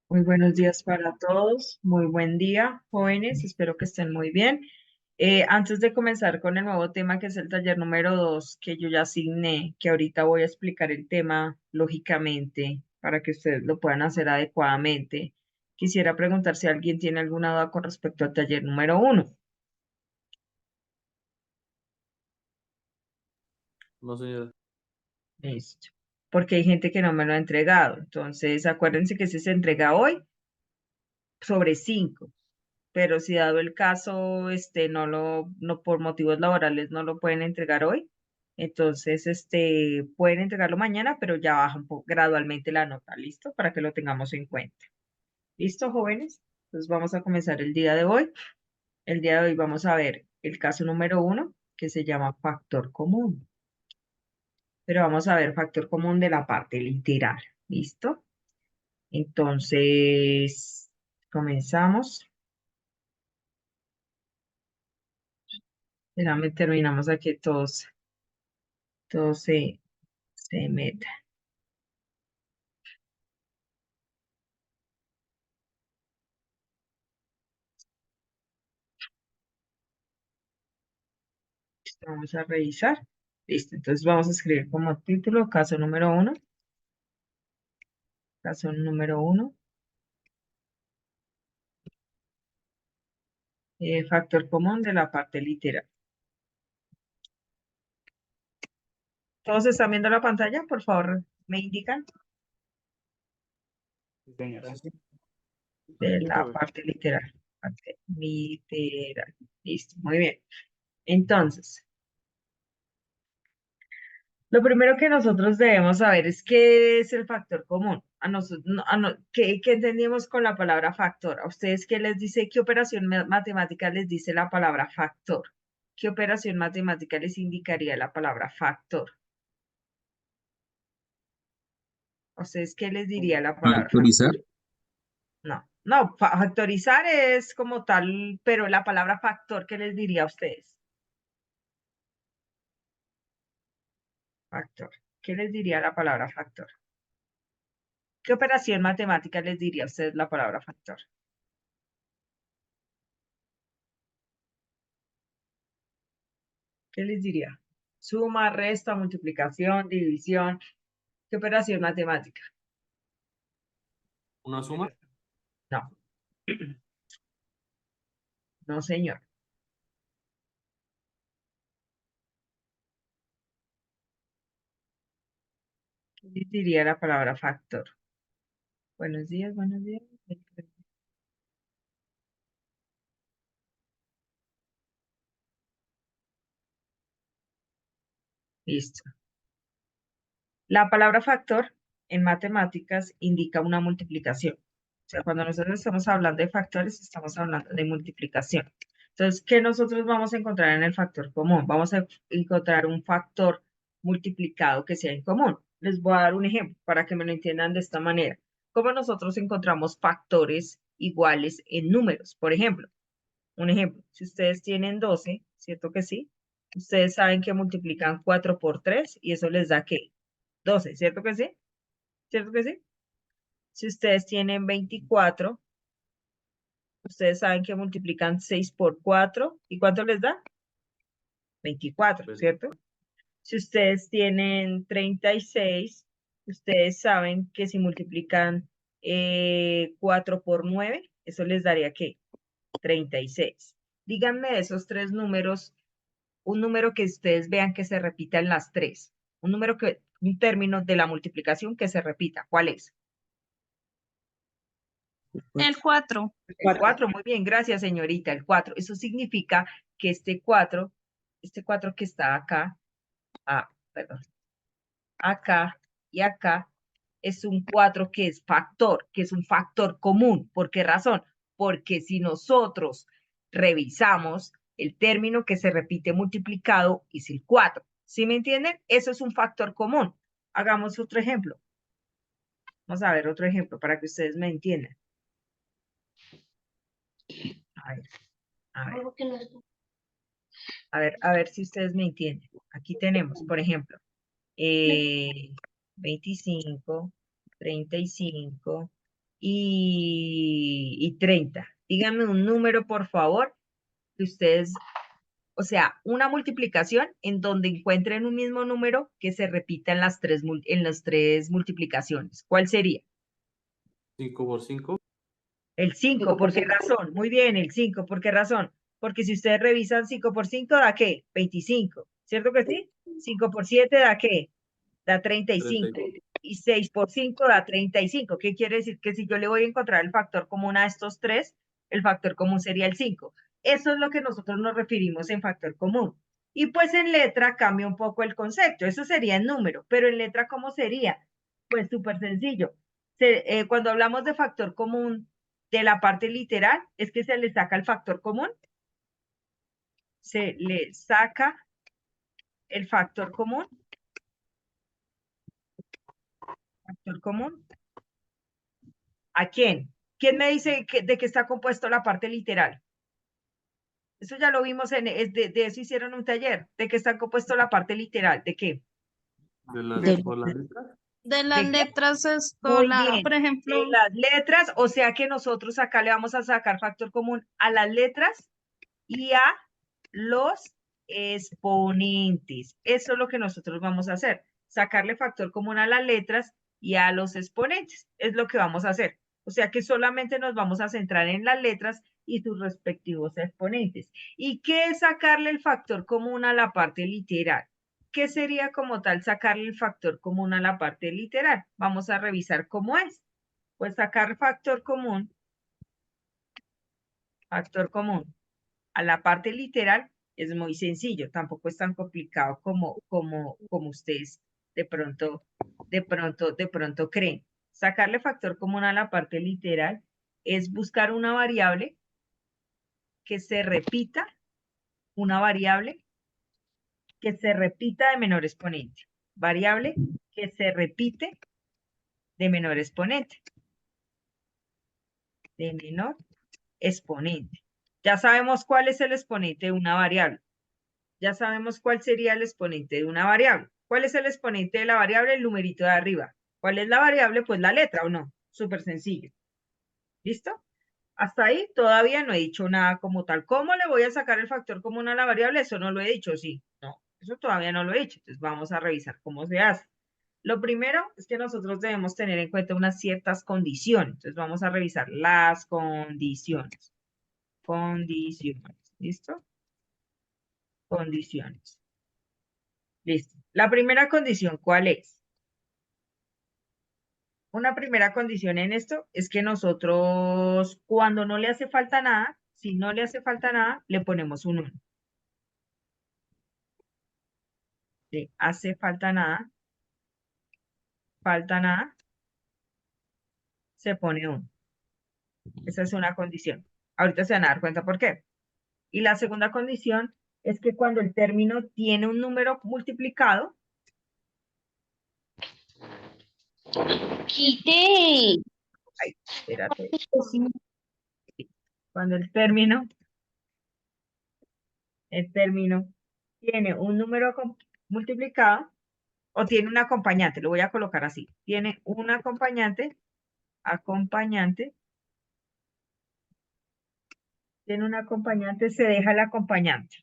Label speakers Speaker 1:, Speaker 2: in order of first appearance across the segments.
Speaker 1: Muy buenos días para todos, muy buen día, jóvenes, espero que estén muy bien. Antes de comenzar con el nuevo tema que es el taller número 2, que yo ya asigné, que ahorita voy a explicar el tema lógicamente para que ustedes lo puedan hacer adecuadamente, quisiera preguntar si alguien tiene alguna duda con respecto al taller número 1.
Speaker 2: No, señora.
Speaker 1: Listo. Porque hay gente que no me lo ha entregado. Entonces, acuérdense que ese se entrega hoy sobre 5. Pero si dado el caso, no por motivos laborales no lo pueden entregar hoy, entonces, pueden entregarlo mañana, pero ya baja un poco gradualmente la nota, ¿listo? Para que lo tengamos en cuenta. ¿Listo, jóvenes? Entonces vamos a comenzar el día de hoy. El día de hoy vamos a ver el caso número 1, que se llama factor común, pero vamos a ver factor común de la parte literal, ¿listo? Entonces, comenzamos. Déjame, terminamos aquí todos se meta. Vamos a revisar. Listo, entonces vamos a escribir como título caso número 1. Caso número 1. Factor común de la parte literal. ¿Todos están viendo la pantalla? Por favor, me indican
Speaker 2: Sí, señora.
Speaker 1: de
Speaker 2: Sí,
Speaker 1: la
Speaker 2: profe.
Speaker 1: parte literal. Parte literal. Listo, muy bien. Entonces, lo primero que nosotros debemos saber es qué es el factor común. A nosotros, ¿qué entendemos con la palabra factor? ¿A ustedes qué les dice, qué operación matemática les dice la palabra factor? ¿Qué operación matemática les indicaría la palabra factor? ¿A ustedes qué les diría la palabra factor?
Speaker 3: Factorizar,
Speaker 1: No, no, factorizar es como tal, pero la palabra factor, ¿qué les diría a ustedes? Factor. ¿Qué les diría la palabra factor? ¿Qué operación matemática les diría a ustedes la palabra factor? ¿Qué les diría? Suma, resta, multiplicación, división. ¿Qué operación matemática?
Speaker 2: ¿Una suma?
Speaker 1: No, no, señor. ¿Qué les diría la palabra factor? Buenos días, buenos días. Listo. La palabra factor en matemáticas indica una multiplicación. O sea, cuando nosotros estamos hablando de factores, estamos hablando de multiplicación. Entonces, ¿qué nosotros vamos a encontrar en el factor común? Vamos a encontrar un factor multiplicado que sea en común. Les voy a dar un ejemplo para que me lo entiendan de esta manera. ¿Cómo nosotros encontramos factores iguales en números? Por ejemplo, un ejemplo, si ustedes tienen 12, ¿cierto que sí? Ustedes saben que multiplican 4 por 3 y eso les da ¿qué? 12, ¿cierto que sí? ¿Cierto que sí? Si ustedes tienen 24, ustedes saben que multiplican 6 por 4. ¿Y cuánto les da? 24,
Speaker 2: Pues,
Speaker 1: ¿cierto? Si ustedes tienen 36, ustedes saben que si multiplican 4 por 9, eso les daría ¿qué? 36. Díganme de esos tres números, un número que ustedes vean que se repita en las tres. Un término de la multiplicación que se repita. ¿Cuál es?
Speaker 4: El 4.
Speaker 1: El 4, muy bien, gracias señorita, el 4. Eso significa que este cuatro que está acá, perdón, acá y acá, es un 4 que es factor, que es un factor común. ¿Por qué razón? Porque si nosotros revisamos el término que se repite multiplicado es el 4. ¿Sí me entienden? Eso es un factor común. Hagamos otro ejemplo. Vamos a ver otro ejemplo para que ustedes me entiendan. A ver, a ver. A ver si ustedes me entienden. Aquí tenemos, por ejemplo, eh, 25, 35, y 30. Díganme un número, por favor, que ustedes, o sea, una multiplicación en donde encuentren un mismo número que se repita en en las tres multiplicaciones. ¿Cuál sería?
Speaker 2: 5 por 5.
Speaker 1: El 5. ¿Por qué razón? Muy bien, el 5. ¿Por qué razón? Porque si ustedes revisan 5 por 5 da ¿qué? 25. ¿Cierto que sí? 5 por 7 da ¿qué? Da 35. Y 6 por 5 da 35. ¿Qué quiere decir? Que si yo le voy a encontrar el factor común a estos tres, el factor común sería el 5. Eso es lo que nosotros nos referimos en factor común. Y pues en letra cambia un poco el concepto. Eso sería en número, pero en letra, ¿cómo sería? Pues súper sencillo. Cuando hablamos de factor común de la parte literal, es que se le saca el factor común, se le saca el factor común. ¿A quién? ¿Quién me dice de qué está compuesto la parte literal? Eso ya lo vimos de eso hicieron un taller. ¿De qué está compuesto la parte literal? ¿De qué?
Speaker 2: Por las letras.
Speaker 3: De las
Speaker 1: ¿De qué?
Speaker 3: letras
Speaker 1: Muy
Speaker 3: escolar, por
Speaker 1: bien.
Speaker 3: ejemplo,
Speaker 1: De las letras, o sea que nosotros acá le vamos a sacar factor común a las letras y a los exponentes. Eso es lo que nosotros vamos a hacer. Sacarle factor común a las letras y a los exponentes. Es lo que vamos a hacer. O sea que solamente nos vamos a centrar en las letras y sus respectivos exponentes. ¿Y qué es sacarle el factor común a la parte literal? ¿Qué sería como tal sacarle el factor común a la parte literal? Vamos a revisar cómo es. Pues sacar factor común a la parte literal es muy sencillo, tampoco es tan complicado como ustedes de pronto creen. Sacarle factor común a la parte literal es buscar una variable que se repita, una variable que se repita de menor exponente, variable que se repite de menor exponente, de menor exponente. Ya sabemos cuál es el exponente de una variable. Ya sabemos cuál sería el exponente de una variable. ¿Cuál es el exponente de la variable? El numerito de arriba. ¿Cuál es la variable? Pues la letra, ¿o no? Súper sencillo. ¿Listo? Hasta ahí todavía no he dicho nada como tal. ¿Cómo le voy a sacar el factor común a la variable? Eso no lo he dicho, sí. No, eso todavía no lo he dicho. Entonces vamos a revisar cómo se hace. Lo primero es que nosotros debemos tener en cuenta unas ciertas condiciones. Entonces vamos a revisar las condiciones. Condiciones. ¿Listo? Condiciones. Listo. La primera condición, ¿cuál es? Una primera condición en esto es que nosotros, cuando no le hace falta nada, si no le hace falta nada, le ponemos un 1. Si hace falta nada, se pone 1. Esa es una condición. Ahorita se van a dar cuenta por qué. Y la segunda condición es que cuando el término tiene un número multiplicado,
Speaker 3: quité.
Speaker 1: ay, espérate, cuando el término tiene un número multiplicado, o tiene un acompañante, lo voy a colocar así, tiene un acompañante, tiene un acompañante, se deja el acompañante,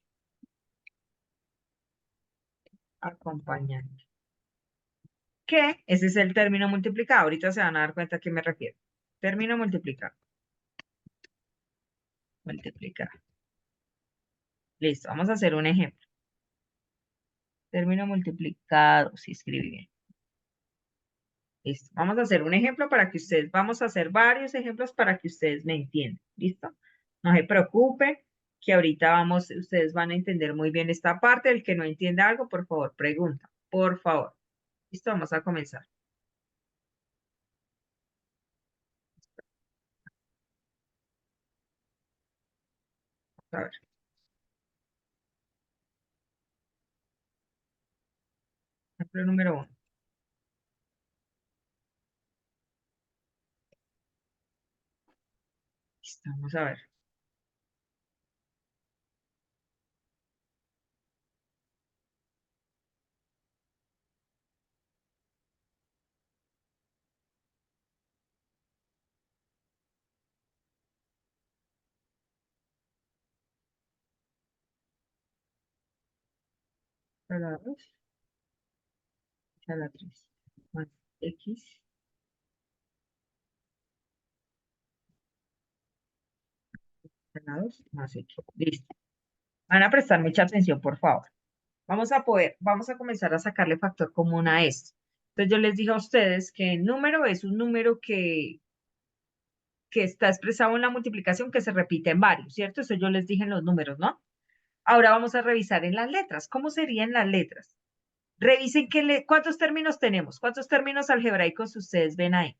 Speaker 1: que ese es el término multiplicado, ahorita se van a dar cuenta a qué me refiero. Término multiplicado. Listo, vamos a hacer un ejemplo. Término multiplicado, si escribí bien. Listo, vamos a hacer un ejemplo para que ustedes, vamos a hacer varios ejemplos para que ustedes me entiendan. ¿Listo? No se preocupen, que ahorita ustedes van a entender muy bien esta parte. El que no entienda algo, por favor, pregunta. Por favor. Listo, vamos a comenzar. A ver. Ejemplo número 1. Listo, vamos a ver. a la 2 a la 3 más x a la 2 más x. Listo. Van a prestar mucha atención, por favor. Vamos a comenzar a sacarle factor común a esto. Entonces yo les dije a ustedes que el número es un número que está expresado en la multiplicación que se repite en varios, ¿cierto? Eso yo les dije en los números, ¿no? Ahora vamos a revisar en las letras. ¿Cómo serían las letras? Revisen cuántos términos tenemos. ¿Cuántos términos algebraicos ustedes ven ahí?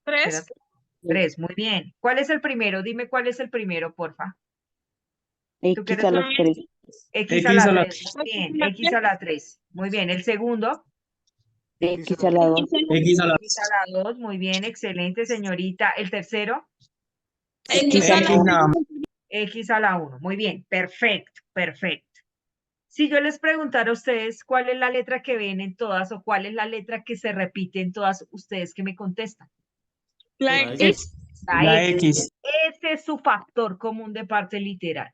Speaker 3: 3.
Speaker 1: Espérate. 3, muy bien. ¿Cuál es el primero? Dime cuál es el primero, porfa. ¿Tú
Speaker 4: X a la 3.
Speaker 1: X a la 3. Muy bien. X a la 3. Muy bien. El segundo.
Speaker 4: X a la 2.
Speaker 3: X a la
Speaker 1: X a la 2. Muy bien. Excelente, señorita. El tercero.
Speaker 4: X a la 1.
Speaker 1: X a la 1. Muy bien. Perfecto. Perfecto. Si yo les preguntara a ustedes cuál es la letra que ven en todas o cuál es la letra que se repite en todas, ¿ustedes qué me contestan?
Speaker 3: La
Speaker 4: X.
Speaker 1: La X. Ese es su factor común de parte literal.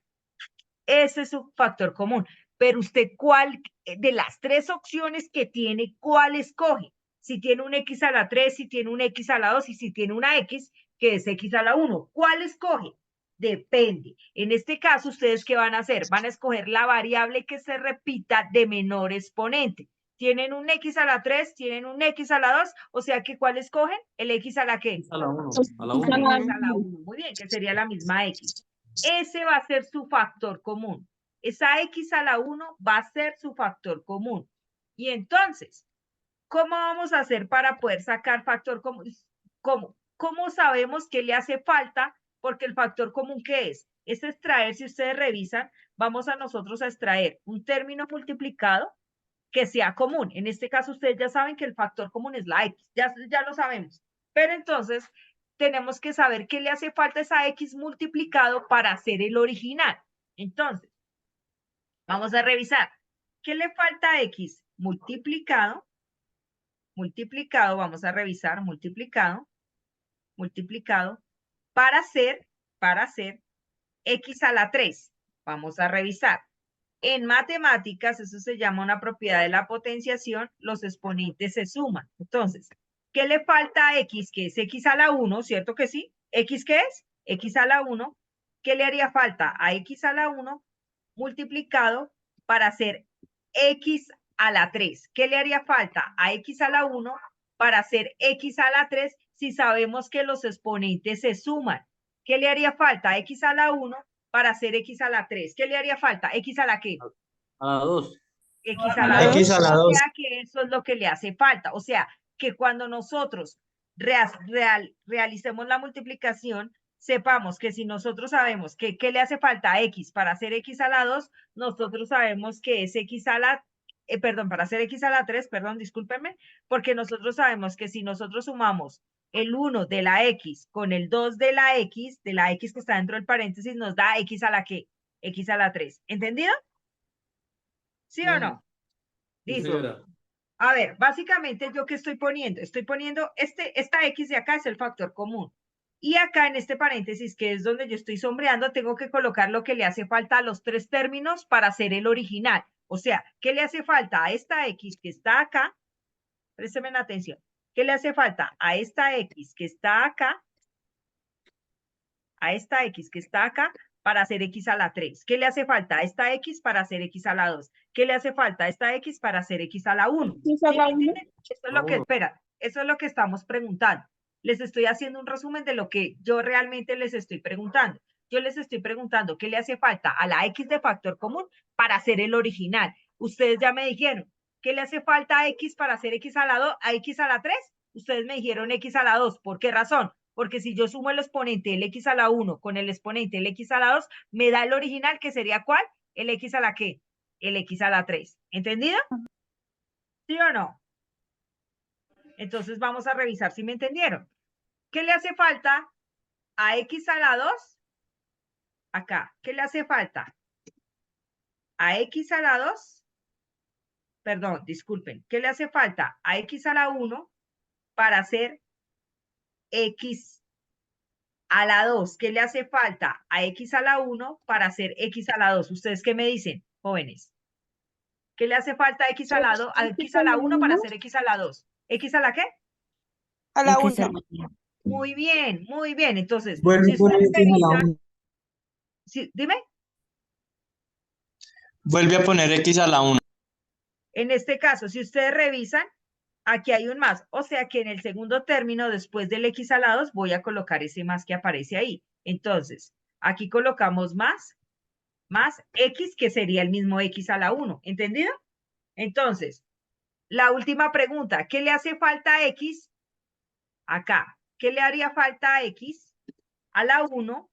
Speaker 1: Ese es su factor común. Pero usted, ¿cuál de las tres opciones que tiene, cuál escoge? Si tiene un X a la 3, si tiene un X a la 2 y si tiene una X, que es X a la 1. ¿Cuál escoge? Depende. En este caso, ¿ustedes qué van a hacer? Van a escoger la variable que se repita de menor exponente. ¿Tienen un X a la 3? ¿Tienen un X a la 2? O sea que, ¿cuál escogen? ¿El X a la qué?
Speaker 2: A la 1. A la
Speaker 1: X
Speaker 2: 1.
Speaker 1: a la 1. Muy bien, que sería la misma X. Ese va a ser su factor común. Esa X a la 1 va a ser su factor común. Y entonces, ¿cómo vamos a hacer para poder sacar factor común? ¿Cómo sabemos qué le hace falta? Porque el factor común, ¿qué es? Es extraer, si ustedes revisan, vamos a nosotros a extraer un término multiplicado que sea común. En este caso, ustedes ya saben que el factor común es la X, ya lo sabemos. Pero entonces, tenemos que saber qué le hace falta a esa X multiplicado para hacer el original. Entonces, vamos a revisar. ¿Qué le falta a X? Multiplicado, vamos a revisar, multiplicado, para hacer X a la 3. Vamos a revisar. En matemáticas, eso se llama una propiedad de la potenciación, los exponentes se suman. Entonces, ¿qué le falta a X? Que es X a la 1, ¿cierto que sí? ¿X qué es? X a la 1. ¿Qué le haría falta a X a la 1 multiplicado para hacer X a la 3? ¿Qué le haría falta a X a la 1 para hacer X a la 3 si sabemos que los exponentes se suman? ¿Qué le haría falta a X a la 1 para hacer X a la 3? ¿Qué le haría falta? ¿X a la qué?
Speaker 2: A la 2.
Speaker 1: X a la 2.
Speaker 3: X a la 2.
Speaker 1: O sea que eso es lo que le hace falta. O sea, que cuando nosotros realicemos la multiplicación, sepamos que si nosotros sabemos que qué le hace falta a X para hacer X a la 2, nosotros sabemos que es X a la, para hacer X a la 3, perdón, discúlpenme, porque nosotros sabemos que si nosotros sumamos el 1 de la X con el 2 de la X que está dentro del paréntesis, nos da X a la qué? X a la 3. ¿Entendido? ¿Sí o no?
Speaker 2: Sí,
Speaker 1: Listo.
Speaker 2: señora.
Speaker 1: A ver, básicamente yo qué estoy poniendo esta X de acá es el factor común. Y acá en este paréntesis, que es donde yo estoy sombreando, tengo que colocar lo que le hace falta a los tres términos para hacer el original. O sea, ¿qué le hace falta a esta X que está acá? Présteme atención. ¿Qué le hace falta a esta X que está acá? A esta X que está acá para hacer X a la 3. ¿Qué le hace falta a esta X para hacer X a la 2? ¿Qué le hace falta a esta X para hacer X a la 1? ¿Sí me entienden? Eso es lo que, espera, eso es lo que estamos preguntando. Les estoy haciendo un resumen de lo que yo realmente les estoy preguntando. Yo les estoy preguntando qué le hace falta a la X de factor común para hacer el original. Ustedes ya me dijeron, ¿qué le hace falta a X para hacer X a la 2, a X a la 3? Ustedes me dijeron X a la 2. ¿Por qué razón? Porque si yo sumo el exponente del X a la 1 con el exponente del X a la 2, me da el original, que sería ¿cuál? El X a la ¿qué? El X a la 3. ¿Entendido? ¿Sí o no? Entonces vamos a revisar si me entendieron. ¿Qué le hace falta a X a la 2? Acá. ¿Qué le hace falta? A X a la 2. Perdón, disculpen. ¿Qué le hace falta a X a la 1 para hacer X a la 2? ¿Qué le hace falta a X a la 1 para hacer X a la 2? ¿Ustedes qué me dicen, jóvenes? ¿Qué le hace falta a x a la 2, a x a la 1 para hacer x a la 2? ¿X a la qué?
Speaker 3: A la
Speaker 4: X a
Speaker 3: 1.
Speaker 1: Muy bien, muy bien. Entonces,
Speaker 5: Vuelve
Speaker 1: si
Speaker 5: a poner
Speaker 1: ustedes
Speaker 5: X a la
Speaker 1: revisan,
Speaker 5: 1.
Speaker 1: dime,
Speaker 5: Vuelve a poner X a la 1.
Speaker 1: en este caso, si ustedes revisan, aquí hay un más. O sea que en el segundo término, después del x a la 2, voy a colocar ese más que aparece ahí. Entonces, aquí colocamos más x, que sería el mismo x a la 1. ¿Entendido? Entonces, la última pregunta, ¿qué le hace falta a x? Acá, ¿qué le haría falta a x a la 1?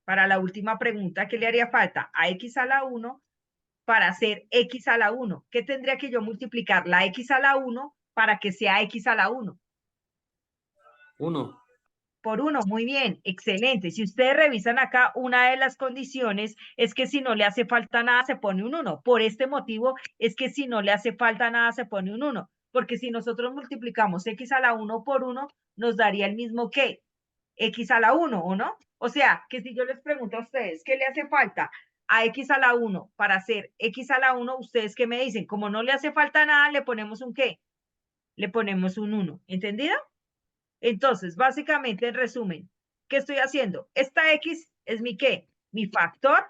Speaker 1: Para la última pregunta, ¿qué le haría falta a x a la 1 para hacer x a la 1? ¿Qué tendría que yo multiplicar la x a la 1 para que sea x a la 1?
Speaker 2: 1.
Speaker 1: Por 1, muy bien, excelente. Si ustedes revisan acá, una de las condiciones es que si no le hace falta nada, se pone un 1. Por este motivo es que si no le hace falta nada, se pone un 1. Porque si nosotros multiplicamos x a la 1 por 1, nos daría el mismo que x a la 1, ¿o no? O sea, que si yo les pregunto a ustedes, ¿qué le hace falta a x a la 1 para hacer x a la 1? ¿Ustedes qué me dicen? Como no le hace falta nada, le ponemos un ¿qué? Le ponemos un 1. ¿Entendido? Entonces, básicamente, en resumen, ¿qué estoy haciendo? Esta x es mi ¿qué? Mi factor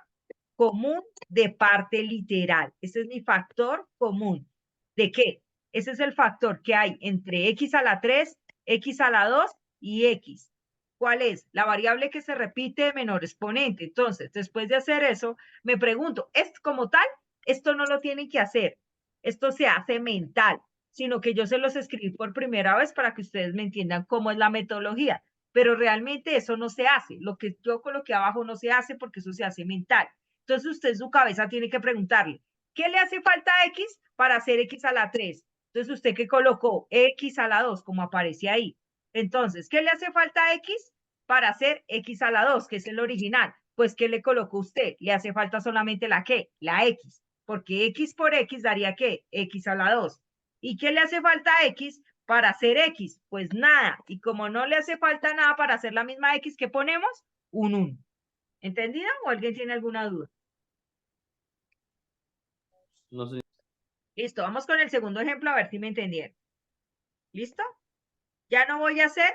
Speaker 1: común de parte literal. Ese es mi factor común. ¿De qué? Ese es el factor que hay entre x a la 3, x a la 2 y x. ¿Cuál es? La variable que se repite de menor exponente. Entonces, después de hacer eso, me pregunto, ¿es como tal? Esto no lo tienen que hacer. Esto se hace mental, sino que yo se los escribí por primera vez para que ustedes me entiendan cómo es la metodología. Pero realmente eso no se hace. Lo que yo coloqué abajo no se hace porque eso se hace mental. Entonces usted en su cabeza tiene que preguntarle, ¿qué le hace falta a x para hacer x a la 3? Entonces usted que colocó x a la 2, como aparece ahí. Entonces, ¿qué le hace falta a x para hacer x a la 2, que es el original? Pues, ¿qué le colocó usted? Le hace falta solamente la ¿qué? La x, porque x por x daría ¿qué? X a la 2. ¿Y qué le hace falta a x para hacer x? Pues nada. Y como no le hace falta nada para hacer la misma x, ¿qué ponemos? Un 1. ¿Entendido? ¿O alguien tiene alguna duda?
Speaker 2: No sé.
Speaker 1: Listo, vamos con el segundo ejemplo a ver si me entendieron. ¿Listo? Ya no voy a hacer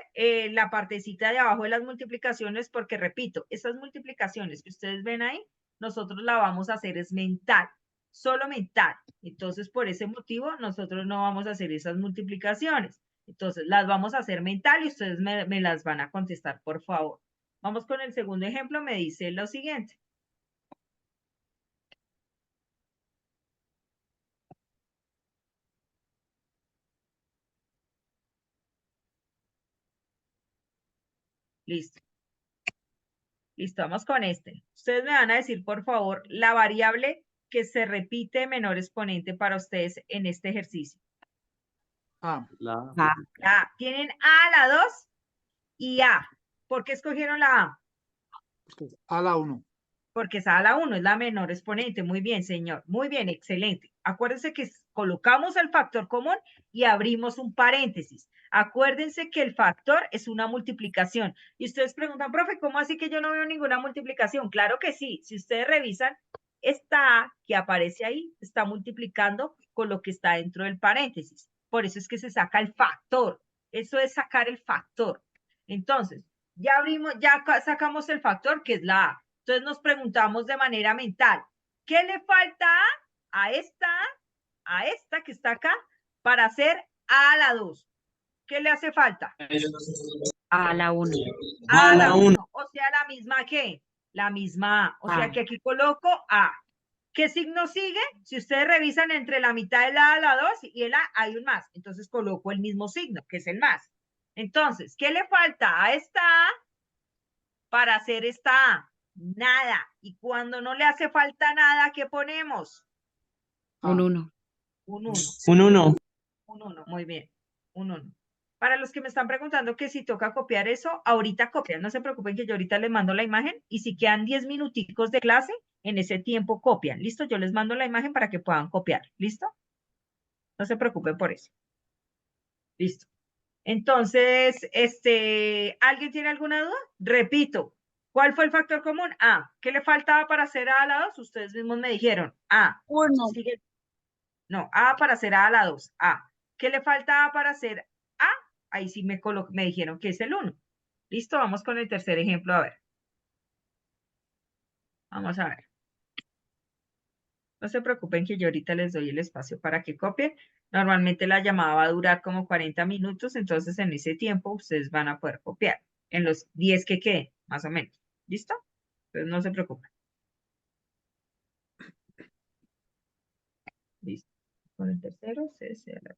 Speaker 1: la partecita de abajo de las multiplicaciones porque, repito, esas multiplicaciones que ustedes ven ahí, nosotros la vamos a hacer es mental, solo mental. Entonces, por ese motivo, nosotros no vamos a hacer esas multiplicaciones. Entonces, las vamos a hacer mental y ustedes me las van a contestar, por favor. Vamos con el segundo ejemplo, me dice lo siguiente. Listo. Listo, vamos con este. Ustedes me van a decir, por favor, la variable que se repite de menor exponente para ustedes en este ejercicio.
Speaker 2: La
Speaker 1: Tienen A a la 2 y A. ¿Por qué escogieron la A?
Speaker 6: A la 1.
Speaker 1: Porque es A a la 1, es la menor exponente. Muy bien, señor. Muy bien, excelente. Acuérdense que colocamos el factor común y abrimos un paréntesis. Acuérdense que el factor es una multiplicación. Y ustedes preguntan, profe, ¿cómo así que yo no veo ninguna multiplicación? Claro que sí. Si ustedes revisan, esta A que aparece ahí está multiplicando con lo que está dentro del paréntesis. Por eso es que se saca el factor. Eso es sacar el factor. Entonces, ya abrimos, ya sacamos el factor que es la A. Entonces nos preguntamos de manera mental, ¿qué le falta a esta que está acá para hacer A a la 2? ¿Qué le hace falta?
Speaker 4: A la 1.
Speaker 1: A
Speaker 5: A
Speaker 1: la
Speaker 5: la
Speaker 1: 1,
Speaker 5: 1.
Speaker 1: o sea, la misma que, la misma A. O sea que aquí coloco A. ¿Qué signo sigue? Si ustedes revisan entre la mitad del A a la 2 y el A hay un más. Entonces coloco el mismo signo, que es el más. Entonces, ¿qué le falta a esta A para hacer esta A? Nada. Y cuando no le hace falta nada, ¿qué ponemos?
Speaker 4: Un 1.
Speaker 1: Un 1.
Speaker 5: Un 1.
Speaker 1: Un 1, muy bien. Un 1. Para los que me están preguntando que si toca copiar eso, ahorita copian. No se preocupen que yo ahorita les mando la imagen y si quedan 10 minuticos de clase, en ese tiempo copian. ¿Listo? Yo les mando la imagen para que puedan copiar. ¿Listo? No se preocupen por eso. Listo. Entonces, ¿alguien tiene alguna duda? Repito, ¿cuál fue el factor común? A. ¿Qué le faltaba para hacer A a la 2? Ustedes mismos me dijeron. A.
Speaker 3: 1.
Speaker 1: Sigue No, A para hacer A a la 2. A. ¿Qué le falta A para hacer A? Ahí sí me dijeron que es el 1. Listo, vamos con el tercer ejemplo, a ver. Vamos a ver. No se preocupen que yo ahorita les doy el espacio para que copien. Normalmente la llamada va a durar como 40 minutos, entonces en ese tiempo ustedes van a poder copiar. En los 10 que queden, más o menos. ¿Listo? Entonces no se preocupen. Listo. Con el tercero se cierra.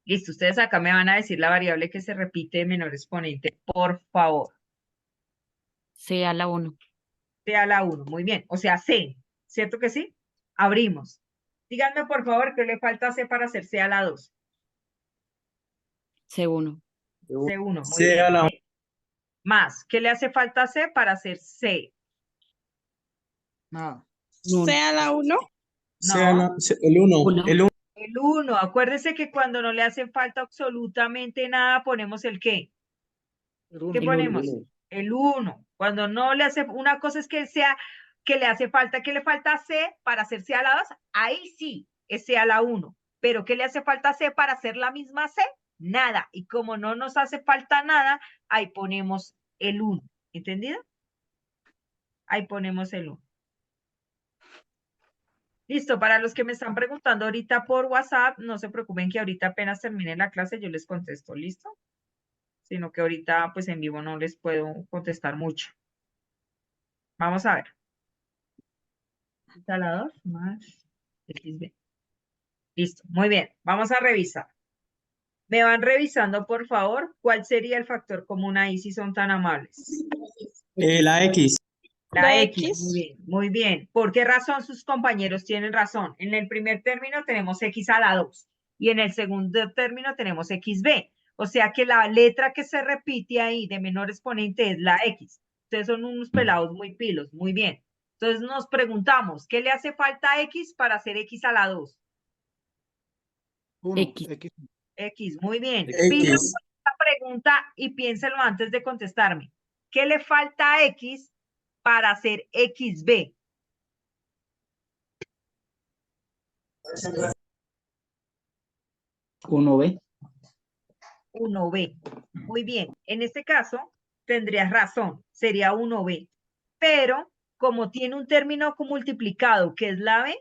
Speaker 1: Listo, ustedes acá me van a decir la variable que se repite de menor exponente, por favor.
Speaker 4: C a la 1.
Speaker 1: C a la 1, muy bien. O sea, C, ¿cierto que sí? Abrimos. Díganme, por favor, ¿qué le falta a C para hacer C a la 2?
Speaker 4: C1.
Speaker 1: C1, muy
Speaker 5: C
Speaker 1: bien.
Speaker 5: a la
Speaker 1: C. Más, ¿qué le hace falta a C para hacer C?
Speaker 6: Nada.
Speaker 3: C a la 1.
Speaker 1: No,
Speaker 5: el 1.
Speaker 4: Uno.
Speaker 5: El 1.
Speaker 1: el 1. Acuérdese que cuando no le hace falta absolutamente nada, ponemos el ¿qué?
Speaker 6: El
Speaker 1: ¿Qué
Speaker 6: 1.
Speaker 1: ponemos? El 1. Cuando no le hace, una cosa es que sea, que le hace falta, que le falta C para hacer C a la 2, ahí sí, es C a la 1. Pero ¿qué le hace falta C para hacer la misma C? Nada. Y como no nos hace falta nada, ahí ponemos el 1. ¿Entendido? Ahí ponemos el 1. Listo, para los que me están preguntando ahorita por WhatsApp, no se preocupen que ahorita apenas termine la clase yo les contesto, ¿listo? Sino que ahorita pues en vivo no les puedo contestar mucho. Vamos a ver. Instalador más XB. Listo, muy bien. Vamos a revisar. Me van revisando, por favor, cuál sería el factor común ahí si son tan amables.
Speaker 5: La X.
Speaker 1: La X, muy bien, muy bien. ¿Por qué razón sus compañeros tienen razón? En el primer término tenemos X a la 2 y en el segundo término tenemos XB. O sea que la letra que se repite ahí de menor exponente es la X. Ustedes son unos pelados muy pilos, muy bien. Entonces nos preguntamos, ¿qué le hace falta a X para hacer X a la 2?
Speaker 6: 1.
Speaker 4: X.
Speaker 6: X.
Speaker 1: X, muy bien.
Speaker 5: X.
Speaker 1: Pilas con esta pregunta y piénselo antes de contestarme. ¿Qué le falta a X para hacer XB?
Speaker 7: 1B.
Speaker 1: 1B. Muy bien. En este caso, tendrías razón. Sería 1B. Pero, como tiene un término multiplicado, que es la B,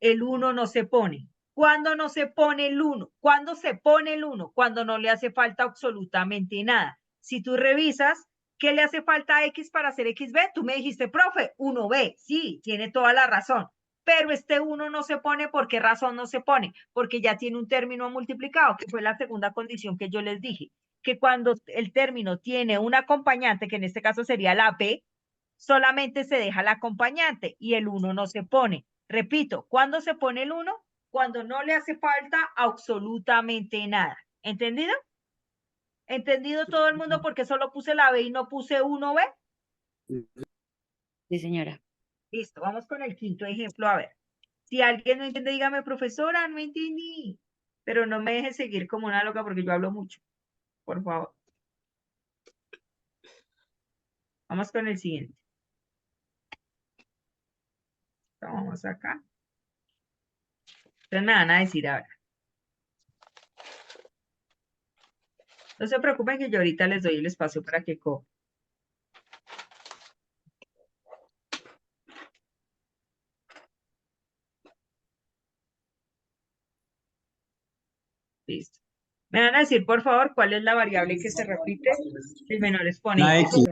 Speaker 1: el 1 no se pone. ¿Cuándo no se pone el 1? ¿Cuándo se pone el 1? Cuando no le hace falta absolutamente nada. Si tú revisas, ¿qué le hace falta a X para hacer XB? Tú me dijiste, profe, 1B. Sí, tiene toda la razón. Pero este 1 no se pone, ¿por qué razón no se pone? Porque ya tiene un término multiplicado, que fue la segunda condición que yo les dije, que cuando el término tiene un acompañante, que en este caso sería la B, solamente se deja el acompañante y el 1 no se pone. Repito, ¿cuándo se pone el 1? Cuando no le hace falta absolutamente nada. ¿Entendido? ¿Entendido todo el mundo porque solo puse la B y no puse 1B?
Speaker 4: Sí, señora.
Speaker 1: Listo, vamos con el quinto ejemplo. A ver, si alguien no entiende, dígame, profesora, no entendí. Pero no me deje seguir como una loca porque yo hablo mucho. Por favor. Vamos con el siguiente. Vamos acá. Ustedes me van a decir ahora. No se preocupen que yo ahorita les doy el espacio para que cojan. Listo. Me van a decir, por favor, cuál es la variable que se repite el menor exponente.
Speaker 5: La X.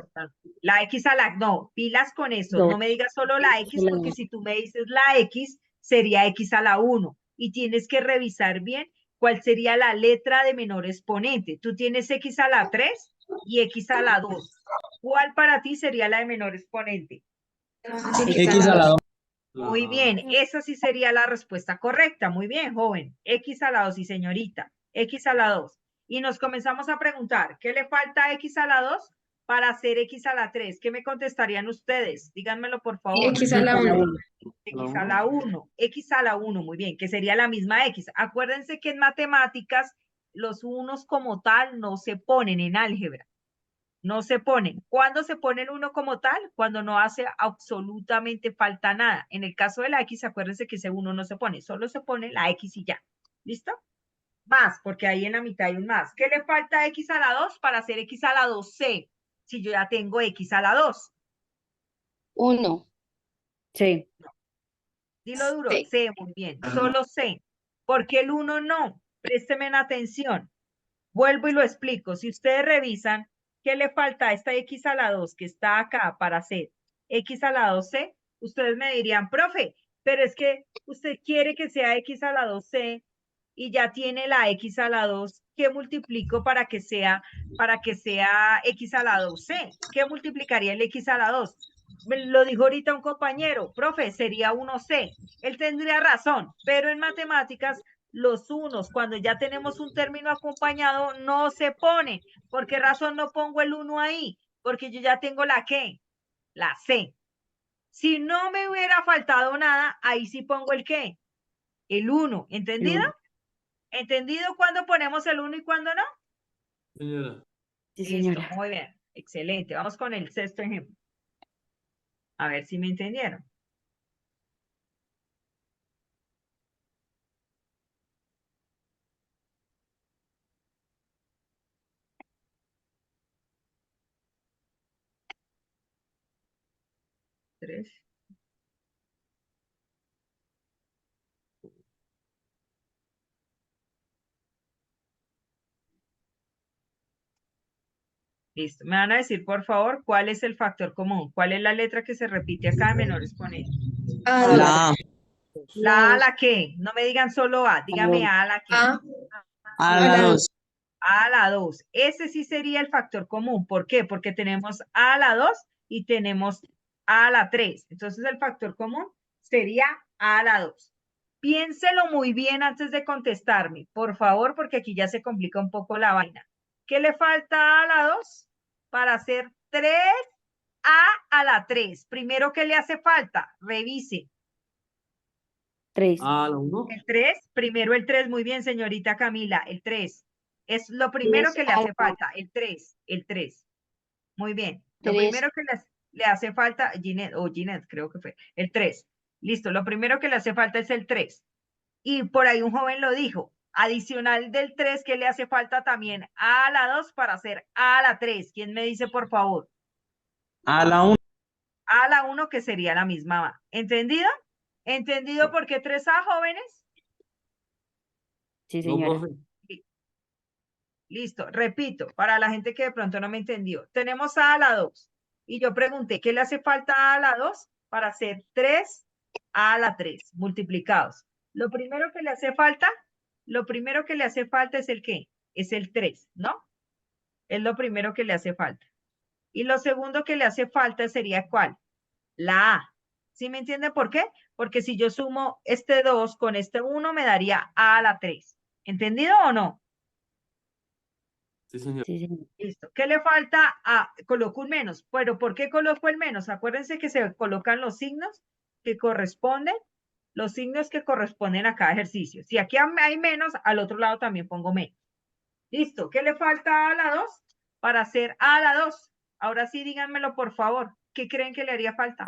Speaker 1: La X a la... No, pilas con eso.
Speaker 4: Dos.
Speaker 1: No me digas solo la X, porque si tú me dices la X, sería X a la 1. Y tienes que revisar bien cuál sería la letra de menor exponente. Tú tienes X a la 3 y X a la 2. ¿Cuál para ti sería la de menor exponente?
Speaker 5: X a la 2.
Speaker 1: Muy bien, esa sí sería la respuesta correcta. Muy bien, joven. X a la 2, sí, señorita. X a la 2. Y nos comenzamos a preguntar, ¿qué le falta a X a la 2 para hacer X a la 3? ¿Qué me contestarían ustedes? Díganmelo, por favor.
Speaker 3: X a la 1.
Speaker 1: X a la 1. X a la 1, muy bien, que sería la misma X. Acuérdense que en matemáticas los unos como tal no se ponen en álgebra. No se ponen. ¿Cuándo se pone el uno como tal? Cuando no hace absolutamente falta nada. En el caso de la X, acuérdense que ese uno no se pone, solo se pone la X y ya. ¿Listo? Más, porque ahí en la mitad hay un más. ¿Qué le falta a X a la 2 para hacer X a la 2C? Si yo ya tengo X a la 2.
Speaker 3: 1.
Speaker 4: Sí.
Speaker 1: Dilo duro,
Speaker 3: Sí.
Speaker 1: C, muy bien, solo C. ¿Por qué el 1 no? Présteme atención. Vuelvo y lo explico. Si ustedes revisan, ¿qué le falta a esta X a la 2 que está acá para hacer X a la 2C? Ustedes me dirían, profe, pero es que usted quiere que sea X a la 2C y ya tiene la X a la 2. ¿Qué multiplico para que sea X a la 2C? ¿Qué multiplicaría el X a la 2? Me lo dijo ahorita un compañero, profe, sería 1C. Él tendría razón, pero en matemáticas los unos, cuando ya tenemos un término acompañado, no se ponen. ¿Por qué razón no pongo el 1 ahí? Porque yo ya tengo la ¿qué? La C. Si no me hubiera faltado nada, ahí sí pongo el ¿qué? El 1.
Speaker 4: El
Speaker 1: ¿Entendido?
Speaker 4: uno.
Speaker 1: ¿Entendido cuándo ponemos el 1 y cuándo no?
Speaker 2: Señora.
Speaker 4: Sí,
Speaker 1: Listo,
Speaker 4: señora.
Speaker 1: muy bien. Excelente. Vamos con el sexto ejemplo. A ver si me entendieron. Tres. Listo. Me van a decir, por favor, cuál es el factor común. ¿Cuál es la letra que se repite acá en menor exponente?
Speaker 5: La A.
Speaker 1: ¿La A, la qué? No me digan solo A, dígame A, la qué.
Speaker 5: A la 2.
Speaker 1: A a la 2. Ese sí sería el factor común. ¿Por qué? Porque tenemos A a la 2 y tenemos A a la 3. Entonces el factor común sería A a la 2. Piénselo muy bien antes de contestarme, por favor, porque aquí ya se complica un poco la vaina. ¿Qué le falta a la 2 para hacer 3A a la 3? Primero, ¿qué le hace falta? Revise.
Speaker 4: 3.
Speaker 2: A la 1.
Speaker 1: El 3, primero el 3, muy bien, señorita Camila, el 3. Es lo primero que le hace falta, el 3, el 3. Muy bien. Lo
Speaker 3: 3.
Speaker 1: primero que le hace falta, Ginette, creo que fue, el 3. Listo, lo primero que le hace falta es el 3. Y por ahí un joven lo dijo, adicional del 3, que le hace falta también a la 2 para hacer a la 3. ¿Quién me dice, por favor?
Speaker 5: A la 1.
Speaker 1: A la 1, que sería la misma A. ¿Entendido? ¿Entendido por qué 3A, jóvenes?
Speaker 4: Sí,
Speaker 2: No,
Speaker 4: señora.
Speaker 2: profe.
Speaker 1: Listo, repito, para la gente que de pronto no me entendió. Tenemos A la 2 y yo pregunté, ¿qué le hace falta a la 2 para hacer 3 a la 3 multiplicados? Lo primero que le hace falta, es el qué, es el 3, ¿no? Es lo primero que le hace falta. Y lo segundo que le hace falta sería ¿cuál? La A. ¿Sí me entiende por qué? Porque si yo sumo este 2 con este 1 me daría A a la 3. ¿Entendido o no?
Speaker 2: Sí, señor.
Speaker 4: Sí, señora.
Speaker 1: Listo. ¿Qué le falta? Coloco un menos. Pero ¿por qué coloco el menos? Acuérdense que se colocan los signos que corresponden, los signos que corresponden a cada ejercicio. Si aquí hay menos, al otro lado también pongo menos. Listo. ¿Qué le falta a la 2 para hacer a la 2? Ahora sí, díganmelo, por favor. ¿Qué creen que le haría falta?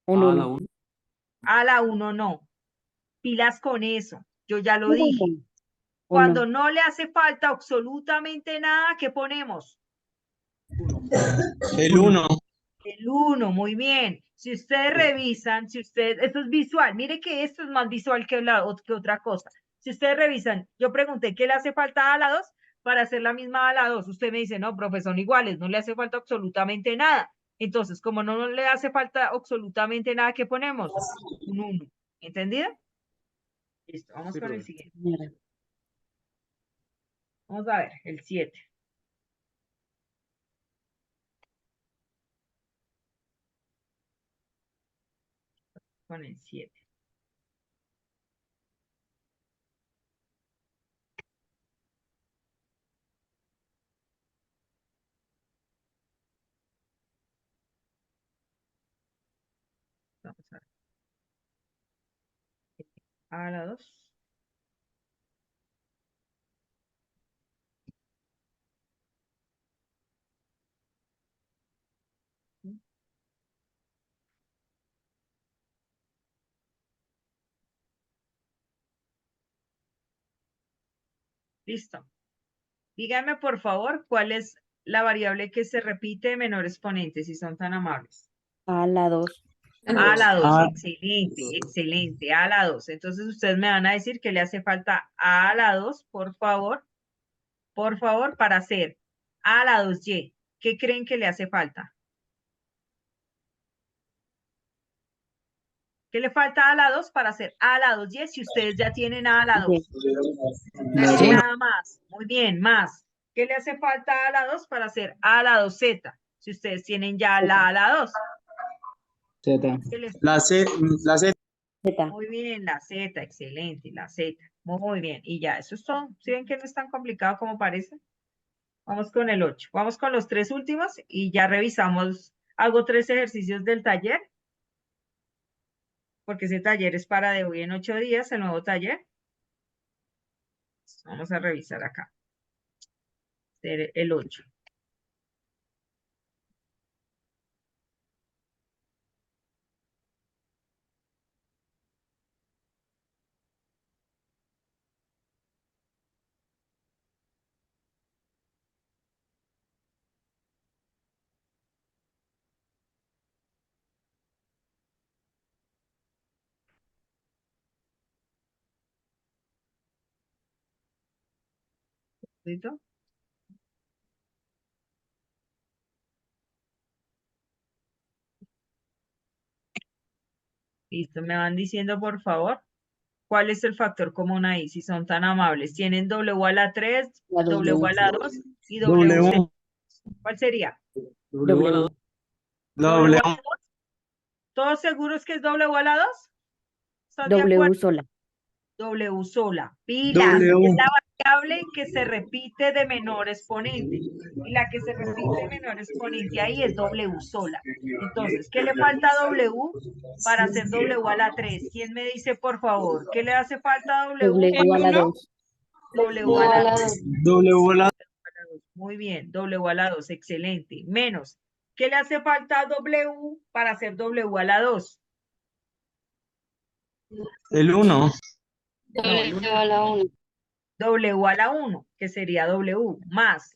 Speaker 4: Un
Speaker 2: A la
Speaker 4: 1.
Speaker 2: 1.
Speaker 1: A la 1 no. Pilas con eso. Yo ya lo dije.
Speaker 4: 1.
Speaker 1: Cuando no le hace falta absolutamente nada, ¿qué ponemos?
Speaker 5: El 1.
Speaker 1: El 1, muy bien. Si ustedes revisan, esto es visual, mire que esto es más visual que otra cosa. Si ustedes revisan, yo pregunté, ¿qué le hace falta a la 2 para hacer la misma a la 2? Usted me dice, no, profe, son iguales, no le hace falta absolutamente nada. Entonces, como no le hace falta absolutamente nada, ¿qué ponemos? Un 1. ¿Entendido? Listo, vamos
Speaker 2: Sí,
Speaker 1: con el
Speaker 2: profe.
Speaker 1: siguiente.
Speaker 4: Señora.
Speaker 1: Vamos a ver, el 7. Con el 7. Vamos a ver. A la 2. Listo. Díganme, por favor, cuál es la variable que se repite de menor exponente, si son tan amables.
Speaker 4: A la 2.
Speaker 1: A la 2,
Speaker 5: A-
Speaker 1: excelente, excelente, a la 2. Entonces ustedes me van a decir que le hace falta a la 2, por favor, para hacer a la 2y. ¿Qué creen que le hace falta? ¿Qué le falta a la 2 para hacer a la 2y si ustedes ya tienen a la 2?
Speaker 5: La
Speaker 1: Quiere
Speaker 5: uno.
Speaker 1: nada más. Muy bien, más. ¿Qué le hace falta a la 2 para hacer a la 2z? Si ustedes tienen ya la a la 2.
Speaker 5: Z.
Speaker 1: ¿Qué le-
Speaker 5: La C, la Z.
Speaker 4: Z.
Speaker 1: Muy bien, la z, excelente, la z. Muy bien. Y ya, eso es todo. ¿Sí ven que no es tan complicado como parece? Vamos con el 8. Vamos con los 3 últimos y ya revisamos. Hago 3 ejercicios del taller, porque ese taller es para de hoy en 8 días, el nuevo taller. Vamos a revisar acá. El 8. ¿Listo? Listo, me van diciendo, por favor, cuál es el factor común ahí, si son tan amables. Tienen W a la 3,
Speaker 3: La
Speaker 1: W a
Speaker 3: W.
Speaker 1: la 2 y WC.
Speaker 5: W.
Speaker 1: ¿Cuál sería?
Speaker 2: W a la
Speaker 4: W.
Speaker 1: W
Speaker 5: W.
Speaker 1: a la 2. ¿Todos seguros que es W a la 2? ¿Están de acuerdo?
Speaker 4: W sola.
Speaker 1: W sola. Pilas, es
Speaker 5: W.
Speaker 1: la variable que se repite de menor exponente. Y la que se repite de menor exponente ahí es W sola. Entonces, ¿qué le falta a W para hacer W a la 3? ¿Quién me dice, por favor? ¿Qué le hace falta a W?
Speaker 4: W a la 2.
Speaker 1: W a la 2.
Speaker 5: W. La.
Speaker 1: Muy bien, W a la 2, excelente. Menos, ¿qué le hace falta a W para hacer W a la 2?
Speaker 5: El 1.
Speaker 3: W a la 1.
Speaker 1: W a la 1, que sería W, más,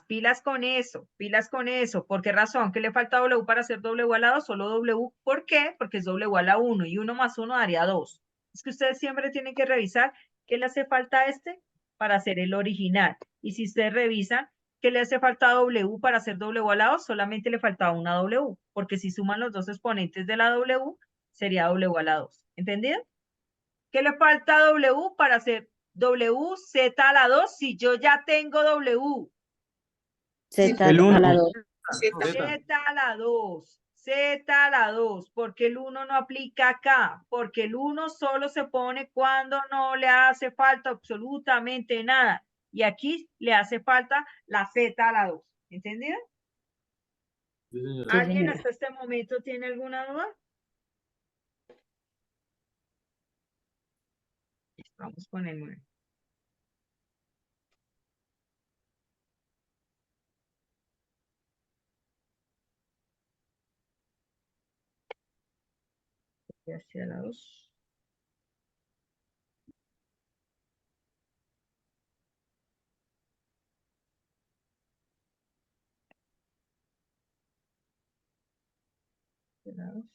Speaker 1: pilas con eso, pilas con eso. ¿Por qué razón? ¿Qué le falta a W para hacer W a la 2? Solo W. ¿Por qué? Porque es W a la 1 y 1 más 1 daría 2. Es que ustedes siempre tienen que revisar qué le hace falta a este para hacer el original. Y si ustedes revisan qué le hace falta a W para hacer W a la 2, solamente le faltaba una W, porque si suman los dos exponentes de la W, sería W a la 2. ¿Entendido? ¿Qué le falta a W para hacer W, Z a la 2 si yo ya tengo W?
Speaker 4: Z
Speaker 5: El
Speaker 4: a
Speaker 5: 1.
Speaker 4: la 2.
Speaker 1: Z a la 2, Z a la 2, porque el 1 no aplica acá, porque el 1 solo se pone cuando no le hace falta absolutamente nada. Y aquí le hace falta la Z a la 2. ¿Entendido?
Speaker 2: Sí, señora.
Speaker 4: Sí,
Speaker 1: ¿Alguien
Speaker 4: señora.
Speaker 1: hasta este momento tiene alguna duda? Vamos con el 9. Hacia la 2. Hacia la 2.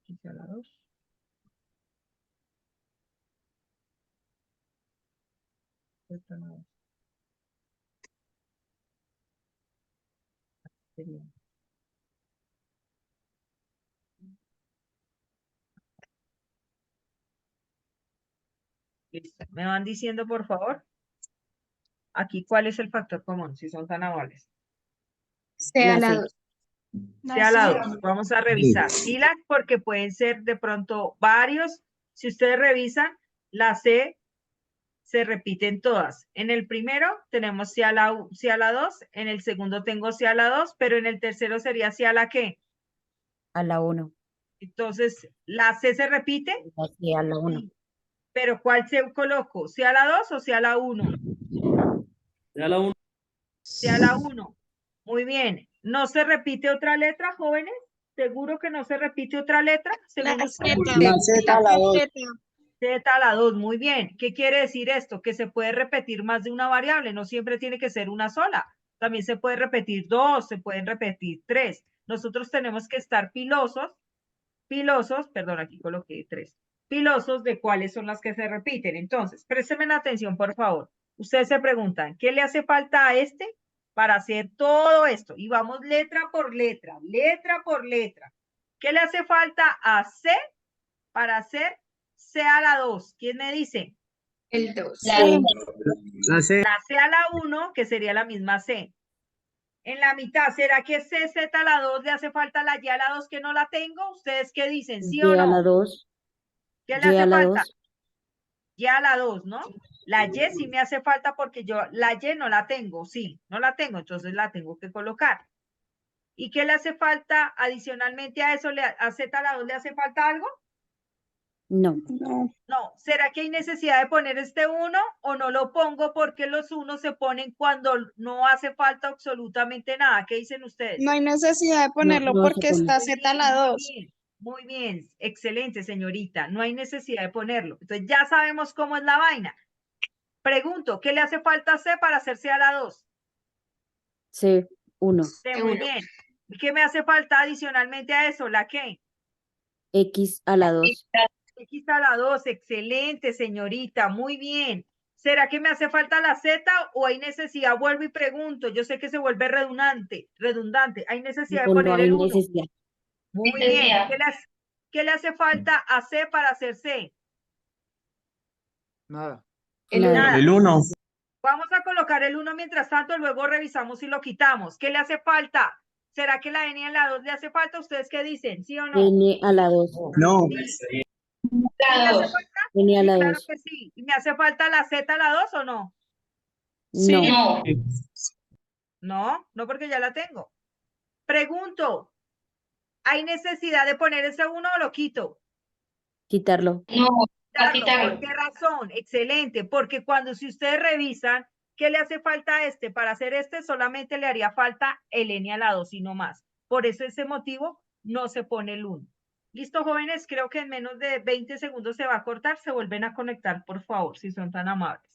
Speaker 1: Hacia la 2. Hacia la 2. Sería. Listo. ¿Me van diciendo, por favor, aquí cuál es el factor común, si son tan amables?
Speaker 3: Sea la
Speaker 4: C.
Speaker 3: 2.
Speaker 1: Sea la 2. Vamos a revisar. Pilas porque pueden ser de pronto varios. Si ustedes revisan, la C se repiten todas. En el primero tenemos C a la 2, en el segundo tengo C a la 2, pero en el tercero sería C a la ¿qué?
Speaker 4: A la 1.
Speaker 1: Entonces, ¿la C se repite?
Speaker 4: Sí, a la 1.
Speaker 1: Sí. Pero ¿cuál C coloco? ¿C a la 2 o C a la 1?
Speaker 2: Ya la 1.
Speaker 1: C a la 1. Muy bien. ¿No se repite otra letra, jóvenes? ¿Seguro que no se repite otra letra? Según
Speaker 3: La
Speaker 1: ustedes.
Speaker 3: Z.
Speaker 5: La Z a la 2.
Speaker 1: Z a la 2, muy bien. ¿Qué quiere decir esto? Que se puede repetir más de una variable, no siempre tiene que ser una sola. También se puede repetir 2, se pueden repetir 3. Nosotros tenemos que estar pilosos, perdón, aquí coloqué 3, pilosos de cuáles son las que se repiten. Entonces, préstenme atención, por favor. Ustedes se preguntan, ¿qué le hace falta a este para hacer todo esto? Y vamos letra por letra, letra por letra. ¿Qué le hace falta a C para hacer C a la 2? ¿Quién me dice?
Speaker 3: El 2.
Speaker 5: La C.
Speaker 1: La C a la 1, que sería la misma C. En la mitad, ¿será que C, Z a la 2 le hace falta la Y a la 2 que no la tengo? ¿Ustedes qué dicen? ¿Sí
Speaker 4: Y
Speaker 1: o
Speaker 4: a la
Speaker 1: no?
Speaker 4: 2.
Speaker 1: ¿Qué
Speaker 4: Y
Speaker 1: le hace
Speaker 4: a la
Speaker 1: falta?
Speaker 4: 2.
Speaker 1: Y a la 2, ¿no? La Y sí me hace falta porque yo la Y no la tengo, sí, no la tengo, entonces la tengo que colocar. ¿Y qué le hace falta adicionalmente a eso? ¿A Z a la 2 le hace falta algo?
Speaker 4: No.
Speaker 1: No. ¿Será que hay necesidad de poner este 1 o no lo pongo porque los 1 se ponen cuando no hace falta absolutamente nada? ¿Qué dicen ustedes?
Speaker 3: No hay necesidad de ponerlo
Speaker 4: no se
Speaker 3: porque
Speaker 4: pone.
Speaker 3: está
Speaker 1: Muy
Speaker 3: Z a la
Speaker 1: bien,
Speaker 3: 2.
Speaker 1: muy bien, excelente, señorita. No hay necesidad de ponerlo. Entonces ya sabemos cómo es la vaina. Pregunto, ¿qué le hace falta a C para hacerse a la 2?
Speaker 4: C, 1.
Speaker 1: C, muy bien. ¿Y qué me hace falta adicionalmente a eso? ¿La qué?
Speaker 4: X a la 2.
Speaker 1: X a la 2, excelente, señorita, muy bien. ¿Será que me hace falta la Z o hay necesidad? Vuelvo y pregunto, yo sé que se vuelve redundante. ¿Hay necesidad de
Speaker 4: No, no
Speaker 1: poner
Speaker 4: hay
Speaker 1: el 1?
Speaker 4: necesidad.
Speaker 1: Muy bien. ¿Qué le hace falta a C para hacer C?
Speaker 6: Nada.
Speaker 4: Nada.
Speaker 1: Nada.
Speaker 5: El 1.
Speaker 1: Vamos a colocar el 1 mientras tanto, luego revisamos si lo quitamos. ¿Qué le hace falta? ¿Será que la N en la 2 le hace falta? ¿Ustedes qué dicen? ¿Sí o no?
Speaker 4: N a la 2.
Speaker 5: No.
Speaker 1: ¿Sí me hace falta?
Speaker 4: N a
Speaker 1: Sí,
Speaker 4: la
Speaker 1: claro
Speaker 4: 2.
Speaker 1: que sí. ¿Y me hace falta la Z a la 2 o no?
Speaker 4: No.
Speaker 1: No, no porque ya la tengo. Pregunto, ¿hay necesidad de poner ese 1 o lo quito?
Speaker 4: Quitarlo.
Speaker 1: Quitarlo. ¿Por qué razón? Excelente, porque cuando si ustedes revisan, ¿qué le hace falta a este? Para hacer este solamente le haría falta el N a la 2 y no más. Por eso ese motivo no se pone el 1. Listo, jóvenes, creo que en menos de 20 segundos se va a cortar, se vuelven a conectar, por favor, si son tan amables.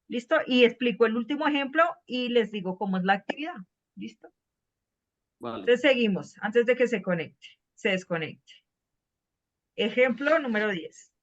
Speaker 1: ¿Listo? Y explico el último ejemplo y les digo cómo es la actividad. ¿Listo?
Speaker 2: Vale.
Speaker 1: Entonces seguimos, antes de que se conecte, se desconecte. Ejemplo número 10.